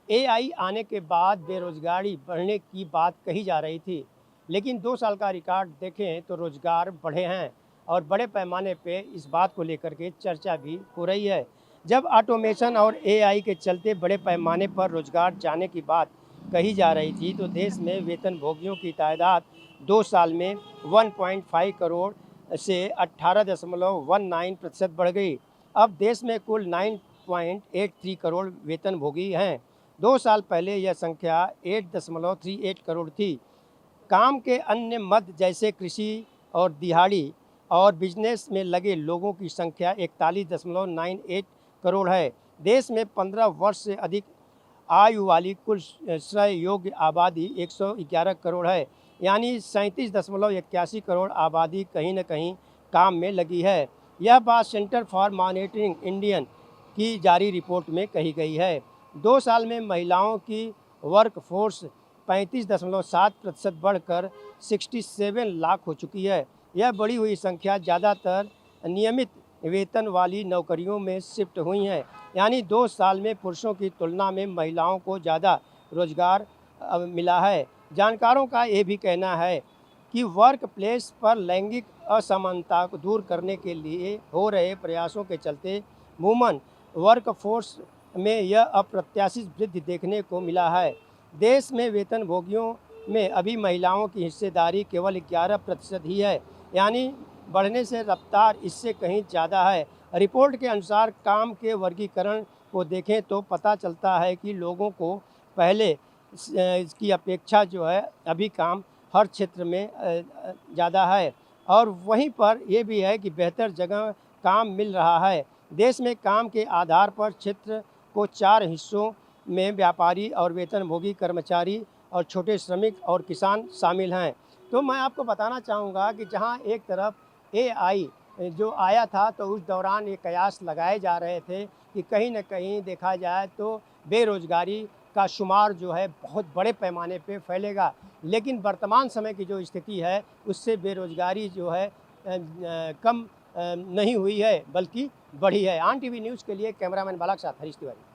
AI आने के बाद बेरोज़गारी बढ़ने की बात कही जा रही थी, लेकिन 2 साल का रिकॉर्ड देखें तो रोज़गार बढ़े हैं और बड़े पैमाने पे इस बात को लेकर के चर्चा भी हो रही है। जब ऑटोमेशन और एआई के चलते बड़े पैमाने पर रोज़गार जाने की बात कही जा रही थी, तो देश में वेतनभोगियों की तादाद 2 साल में 1.5 करोड़ से 18.19% बढ़ गई। अब देश में कुल 9.83 करोड़ वेतनभोगी हैं। 2 साल पहले यह संख्या 8.38 करोड़ थी। काम के अन्य मद जैसे कृषि और दिहाड़ी और बिजनेस में लगे लोगों की संख्या 41.98 करोड़ है। देश में 15 वर्ष से अधिक आयु वाली कुल श्रय योग्य आबादी 111 करोड़ है, यानी 37.81 करोड़ आबादी कहीं न कहीं काम में लगी है। यह बात सेंटर फॉर मॉनिटरिंग इंडियन की जारी रिपोर्ट में कही गई है। 2 साल में महिलाओं की वर्क फोर्स 35.7% बढ़कर 67 लाख हो चुकी है। यह बढ़ी हुई संख्या ज़्यादातर नियमित वेतन वाली नौकरियों में शिफ्ट हुई हैं, यानी 2 साल में पुरुषों की तुलना में महिलाओं को ज़्यादा रोजगार मिला है। जानकारों का ये भी कहना है कि वर्क प्लेस पर लैंगिक असमानता को दूर करने के लिए हो रहे प्रयासों के चलते वुमन वर्कफोर्स में यह अप्रत्याशित वृद्धि देखने को मिला है। देश में वेतनभोगियों में अभी महिलाओं की हिस्सेदारी केवल 11% ही है, यानी बढ़ने से रफ्तार इससे कहीं ज़्यादा है। रिपोर्ट के अनुसार काम के वर्गीकरण को देखें तो पता चलता है कि लोगों को पहले इसकी अपेक्षा जो है अभी काम हर क्षेत्र में ज़्यादा है और वहीं पर ये भी है कि बेहतर जगह काम मिल रहा है। देश में काम के आधार पर क्षेत्र को 4 हिस्सों में व्यापारी और वेतनभोगी कर्मचारी और छोटे श्रमिक और किसान शामिल हैं। तो मैं आपको बताना चाहूँगा कि जहाँ एक तरफ एआई जो आया था तो उस दौरान ये कयास लगाए जा रहे थे कि कहीं न कहीं देखा जाए तो बेरोज़गारी का शुमार जो है बहुत बड़े पैमाने पे फैलेगा। लेकिन वर्तमान समय की जो स्थिति है उससे बेरोज़गारी जो है कम नहीं हुई है बल्कि बढ़ी है। आन टीवी न्यूज़ के लिए कैमरामैन बालक के साथ हरीश तिवारी।